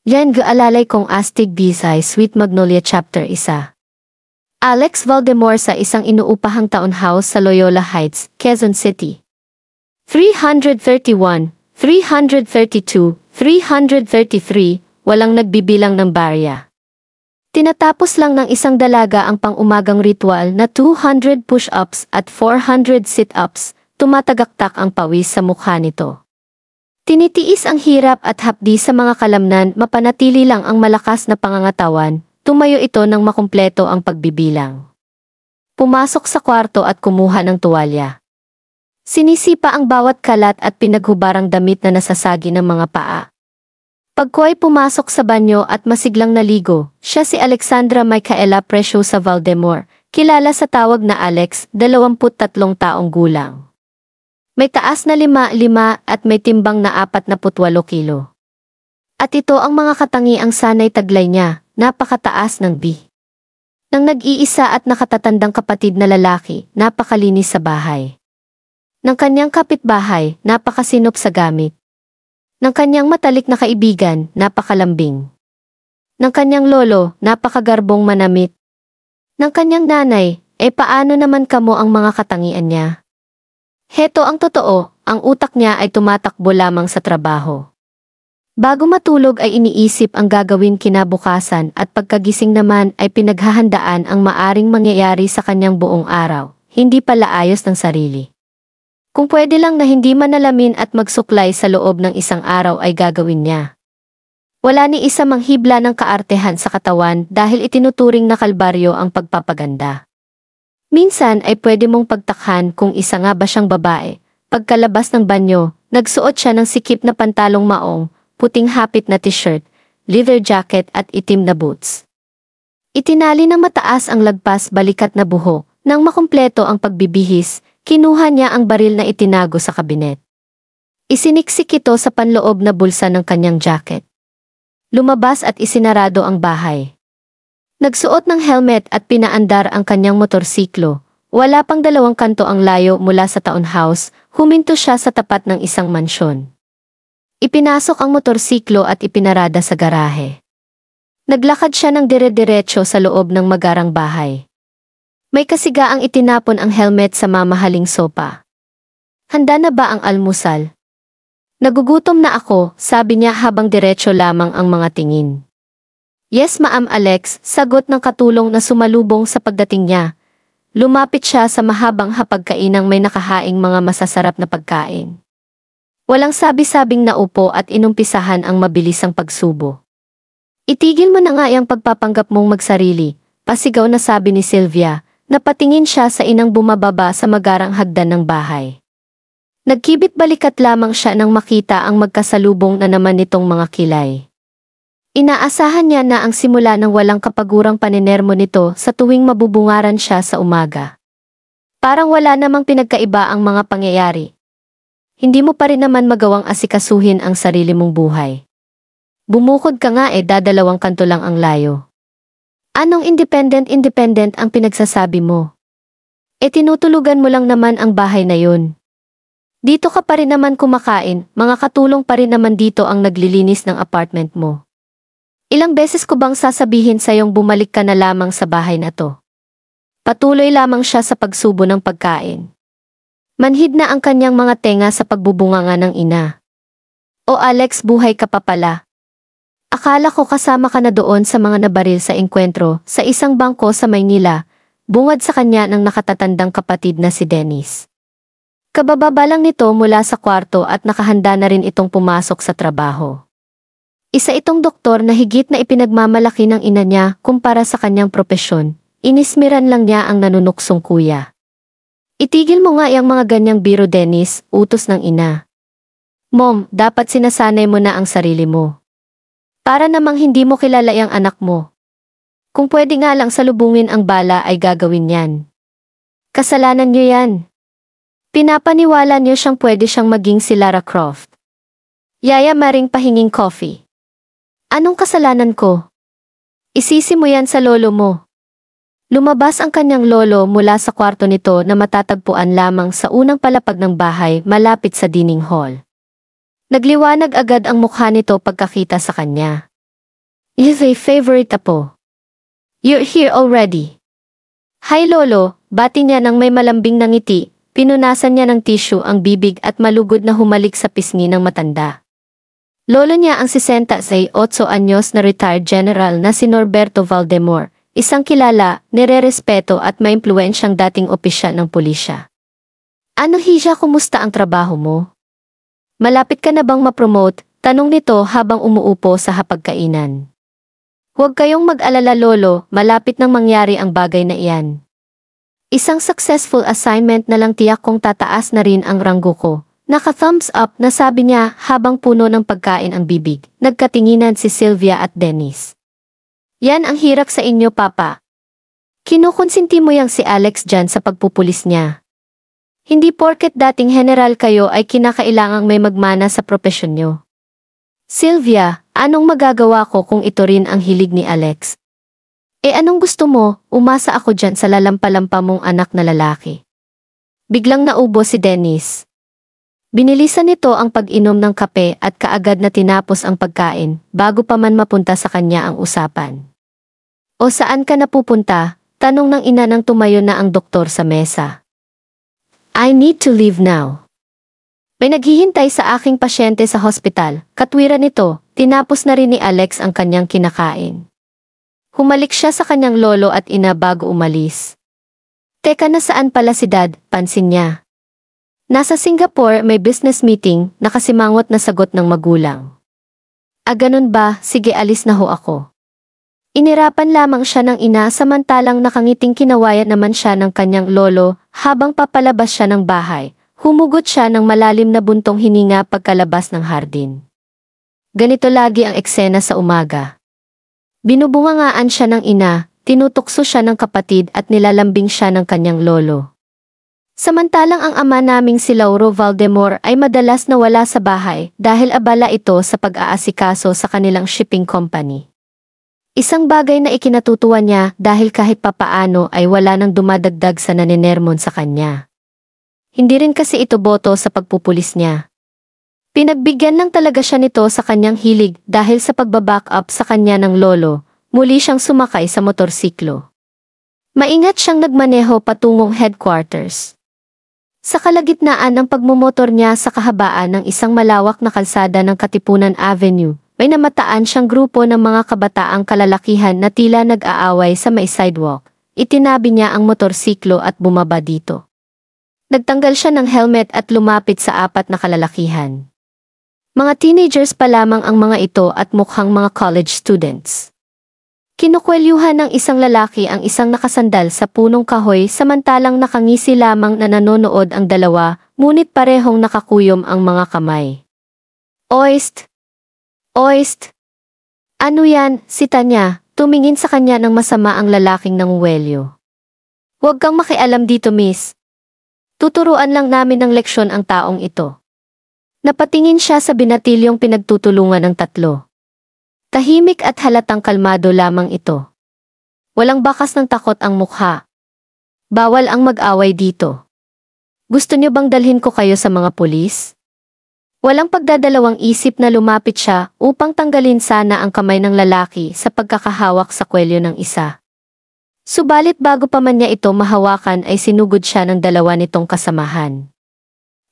Yan gaalalay kong Astig Bisay Sweet Magnolia Chapter 1. Alex Valdemor sa isang inuupahang townhouse sa Loyola Heights, Quezon City. 331, 332, 333, walang nagbibilang ng barya. Tinatapos lang ng isang dalaga ang pang-umagang ritual na 200 push-ups at 400 sit-ups, tumatagaktak ang pawis sa mukha nito. Tinitiis ang hirap at hapdi sa mga kalamnan, mapanatili lang ang malakas na pangangatawan, tumayo ito nang makumpleto ang pagbibilang. Pumasok sa kwarto at kumuha ng tuwalya. Sinisipa ang bawat kalat at pinaghubarang damit na nasasagi ng mga paa. Pagkuway pumasok sa banyo at masiglang naligo, siya si Alexandra Micaela Preciosa Valdemor, kilala sa tawag na Alex, 23 taong gulang. May taas na 5'5" at may timbang na 48 kilo. At ito ang mga katangiang sanay taglay niya, napakataas ng B. Nang nag-iisa at nakatatandang kapatid na lalaki, napakalinis sa bahay. Ng kanyang kapitbahay, napakasinop sa gamit. Ng kanyang matalik na kaibigan, napakalambing. Ng kanyang lolo, napakagarbong manamit. Ng kanyang nanay, paano naman kamo ang mga katangian niya? Heto ang totoo, ang utak niya ay tumatakbo lamang sa trabaho. Bago matulog ay iniisip ang gagawin kinabukasan at pagkagising naman ay pinaghahandaan ang maaring mangyayari sa kanyang buong araw, hindi pala ayos ng sarili. Kung pwede lang na hindi manalamin at magsuklay sa loob ng isang araw ay gagawin niya. Wala ni isa mang hibla ng kaartehan sa katawan dahil itinuturing na kalbaryo ang pagpapaganda. Minsan ay pwede mong pagtakhan kung isa nga ba siyang babae. Pagkalabas ng banyo, nagsuot siya ng sikip na pantalong maong, puting hapit na t-shirt, leather jacket at itim na boots. Itinali ng mataas ang lagpas balikat na buhok. Nang makumpleto ang pagbibihis, kinuha niya ang baril na itinago sa kabinet. Isiniksik ito sa panloob na bulsa ng kanyang jacket. Lumabas at isinarado ang bahay. Nagsuot ng helmet at pinaandar ang kanyang motorsiklo. Wala pang 2 kanto ang layo mula sa townhouse, huminto siya sa tapat ng isang mansyon. Ipinasok ang motorsiklo at ipinarada sa garahe. Naglakad siya ng dire-diretso sa loob ng magarang bahay. May kasigaang itinapon ang helmet sa mamahaling sopa. Handa na ba ang almusal? Nagugutom na ako, sabi niya habang diretso lamang ang mga tingin. Yes ma'am Alex, sagot ng katulong na sumalubong sa pagdating niya. Lumapit siya sa mahabang hapagkainang may nakahaing mga masasarap na pagkain. Walang sabi-sabing naupo at inumpisahan ang mabilisang pagsubo. Itigil mo na nga ang pagpapanggap mong magsarili, pasigaw na sabi ni Sylvia, napatingin siya sa inang bumababa sa magarang hagdan ng bahay. Nagkibit balikat lamang siya nang makita ang magkasalubong na naman nitong mga kilay. Inaasahan niya na ang simula ng walang kapagurang panenermo nito sa tuwing mabubungaran siya sa umaga. Parang wala namang pinagkaiba ang mga pangyayari. Hindi mo pa rin naman magawang asikasuhin ang sarili mong buhay. Bumukod ka nga dadalawang kanto lang ang layo. Anong independent ang pinagsasabi mo? Tinutulugan mo lang naman ang bahay na yun. Dito ka pa rin naman kumakain, mga katulong pa rin naman dito ang naglilinis ng apartment mo. Ilang beses ko bang sasabihin sa'yong bumalik ka na lamang sa bahay na to? Patuloy lamang siya sa pagsubo ng pagkain. Manhid na ang kanyang mga tenga sa pagbubunganga ng ina. O Alex, buhay ka pa pala. Akala ko kasama ka na doon sa mga nabaril sa engkwentro sa isang bangko sa Maynila, bungad sa kanya ng nakatatandang kapatid na si Dennis. Kabababa lang nito mula sa kwarto at nakahanda na rin itong pumasok sa trabaho. Isa itong doktor na higit na ipinagmamalaki ng ina niya kumpara sa kanyang propesyon, inismiran lang niya ang nanunuksong kuya. Itigil mo nga yung mga ganyang biro Dennis, utos ng ina. Mom, dapat sinasanay mo na ang sarili mo. Para namang hindi mo kilala yung anak mo. Kung pwede nga lang salubungin ang bala ay gagawin yan. Kasalanan niyo yan. Pinapaniwala niyo pwede siyang maging si Lara Croft. Yaya maring pahinging coffee. Anong kasalanan ko? Isisi mo yan sa lolo mo. Lumabas ang kanyang lolo mula sa kwarto nito na matatagpuan lamang sa unang palapag ng bahay malapit sa dining hall. Nagliwanag agad ang mukha nito pagkakita sa kanya. Is a favorite apo. You're here already. Hi Lolo, bati niya nang may malambing na ngiti, pinunasan niya ng tissue ang bibig at malugod na humalik sa pisngi ng matanda. Lolo niya ang 68 anyos na retired general na si Norberto Valdemor, isang kilala, nire-respeto at maimpluwensyang dating opisyal ng pulisya. Ano Hija, kumusta ang trabaho mo? Malapit ka na bang ma-promote? Tanong nito habang umuupo sa hapagkainan. Huwag kayong mag-alala Lolo, malapit nang mangyari ang bagay na iyan. Isang successful assignment na lang tiyak kong tataas na rin ang ranggo ko. Naka-thumbs up na sabi niya habang puno ng pagkain ang bibig. Nagkatinginan si Sylvia at Dennis. Yan ang hirap sa inyo Papa. Kinukonsinti mo yang si Alex dyan sa pagpupulis niya. Hindi porket dating general kayo ay kinakailangang may magmana sa propesyon nyo. Sylvia, anong magagawa ko kung ito rin ang hilig ni Alex? Anong gusto mo? Umasa ako dyan sa lalampalampa mong anak na lalaki. Biglang naubo si Dennis. Binilisan nito ang pag-inom ng kape at kaagad na tinapos ang pagkain bago pa man mapunta sa kanya ang usapan. O saan ka napupunta? Tanong ng ina nang tumayo na ang doktor sa mesa. I need to leave now. May naghihintay sa aking pasyente sa hospital, katwiran nito, tinapos na rin ni Alex ang kanyang kinakain. Humalik siya sa kanyang lolo at ina bago umalis. Teka, nasaan pala si Dad? Pansin niya. Nasa Singapore, may business meeting, nakasimangot na sagot ng magulang. Ganun ba? Sige, alis na ho ako. Inirapan lamang siya ng ina samantalang nakangiting kinawayan naman siya ng kanyang lolo habang papalabas siya ng bahay. Humugot siya ng malalim na buntong hininga pagkalabas ng hardin. Ganito lagi ang eksena sa umaga. Binubungangaan siya ng ina, tinutukso siya ng kapatid at nilalambing siya ng kanyang lolo. Samantalang ang ama naming si Lauro Valdemor ay madalas nawala sa bahay dahil abala ito sa pag-aasikaso sa kanilang shipping company. Isang bagay na ikinatutuwa niya dahil kahit papaano ay wala nang dumadagdag sa naninermon sa kanya. Hindi rin kasi ito boto sa pagpupulis niya. Pinagbigyan lang talaga siya nito sa kanyang hilig dahil sa pagbaback up sa kanya ng lolo, muli siyang sumakay sa motorsiklo. Maingat siyang nagmaneho patungong headquarters. Sa kalagitnaan ng pagmumotor niya sa kahabaan ng isang malawak na kalsada ng Katipunan Avenue, may namataan siyang grupo ng mga kabataang kalalakihan na tila nag-aaway sa may sidewalk. Itinabi niya ang motorsiklo at bumaba dito. Nagtanggal siya ng helmet at lumapit sa apat na kalalakihan. Mga teenagers pa lamang ang mga ito at mukhang mga college students. Kinukwelyuhan ng isang lalaki ang isang nakasandal sa punong kahoy samantalang nakangisi lamang na nanonood ang dalawa, ngunit parehong nakakuyom ang mga kamay. Oist! Oist! Ano yan? Sita niya, tumingin sa kanya ng masama ang lalaking nanguwelyo. Huwag kang makialam dito, miss. Tuturuan lang namin ng leksyon ang taong ito. Napatingin siya sa binatilyong pinagtutulungan ng tatlo. Tahimik at halatang kalmado lamang ito. Walang bakas ng takot ang mukha. Bawal ang mag-away dito. Gusto niyo bang dalhin ko kayo sa mga pulis? Walang pagdadalawang isip na lumapit siya upang tanggalin sana ang kamay ng lalaki sa pagkakahawak sa kwelyo ng isa. Subalit bago pa man niya ito mahawakan ay sinugod siya ng dalawa nitong kasamahan.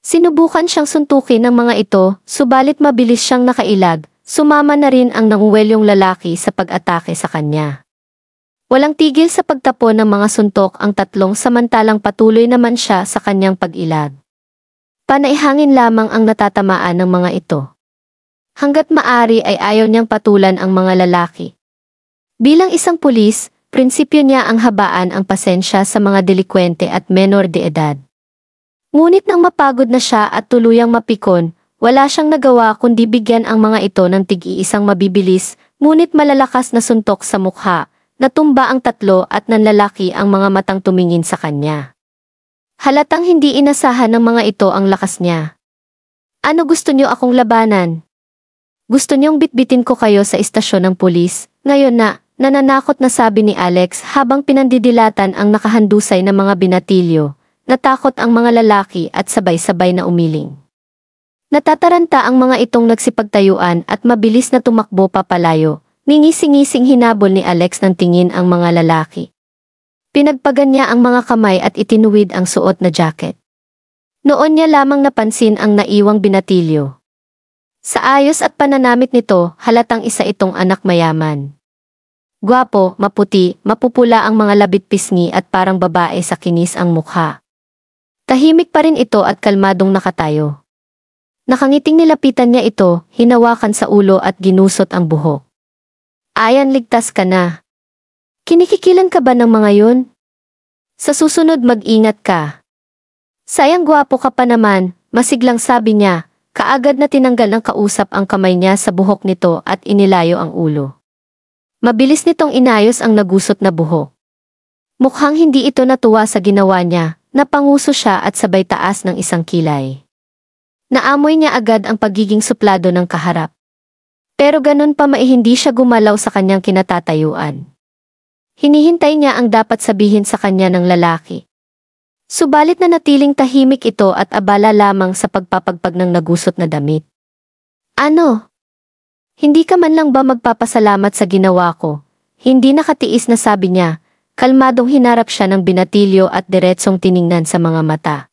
Sinubukan siyang suntukin ng mga ito, subalit mabilis siyang nakailag, sumama na rin ang nanguwelyong lalaki sa pag-atake sa kanya. Walang tigil sa pagtapon ng mga suntok ang tatlong samantalang patuloy naman siya sa kanyang pag-ilag. Panaihangin lamang ang natatamaan ng mga ito. Hanggat maari ay ayaw niyang patulan ang mga lalaki. Bilang isang pulis, prinsipyo niya ang habaan ang pasensya sa mga delikwente at menor de edad. Ngunit nang mapagod na siya at tuluyang mapikon, wala siyang nagawa kundi bigyan ang mga ito ng tig-iisang mabibilis, ngunit malalakas na suntok sa mukha, natumba ang tatlo at nanlalaki ang mga matang tumingin sa kanya. Halatang hindi inasahan ng mga ito ang lakas niya. Ano gusto niyo akong labanan? Gusto niyong bitbitin ko kayo sa istasyon ng pulis, ngayon na, nananakot na sabi ni Alex habang pinandidilatan ang nakahandusay na mga binatilyo. Natakot ang mga lalaki at sabay-sabay na umiling. Natataranta ang mga itong nagsipagtayuan at mabilis na tumakbo papalayo, Ningising-ngising hinabol ni Alex ng tingin ang mga lalaki. Pinagpagan niya ang mga kamay at itinuwid ang suot na jacket. Noon niya lamang napansin ang naiwang binatilyo. Sa ayos at pananamit nito, halatang isa itong anak mayaman. Gwapo, maputi, mapupula ang mga labit pisngi at parang babae sa kinis ang mukha. Tahimik pa rin ito at kalmadong nakatayo. Nakangiting nilapitan niya ito, hinawakan sa ulo at ginusot ang buhok. Ayan, ligtas ka na. Kinikikilan ka ba ng mga yun? Sa susunod mag-ingat ka. Sayang gwapo ka pa naman, masiglang sabi niya, kaagad na tinanggal ng kausap ang kamay niya sa buhok nito at inilayo ang ulo. Mabilis nitong inayos ang nagusot na buhok. Mukhang hindi ito natuwa sa ginawa niya, napanguso siya at sabay taas ng isang kilay. Naamoy niya agad ang pagiging suplado ng kaharap. Pero ganun pa hindi siya gumalaw sa kanyang kinatatayuan. Hinihintay niya ang dapat sabihin sa kanya ng lalaki. Subalit na natiling tahimik ito at abala lamang sa pagpapagpag ng nagusot na damit. Ano? Hindi ka man lang ba magpapasalamat sa ginawa ko? Hindi nakatiis na sabi niya, kalmadong hinarap siya ng binatilyo at diretsong tiningnan sa mga mata.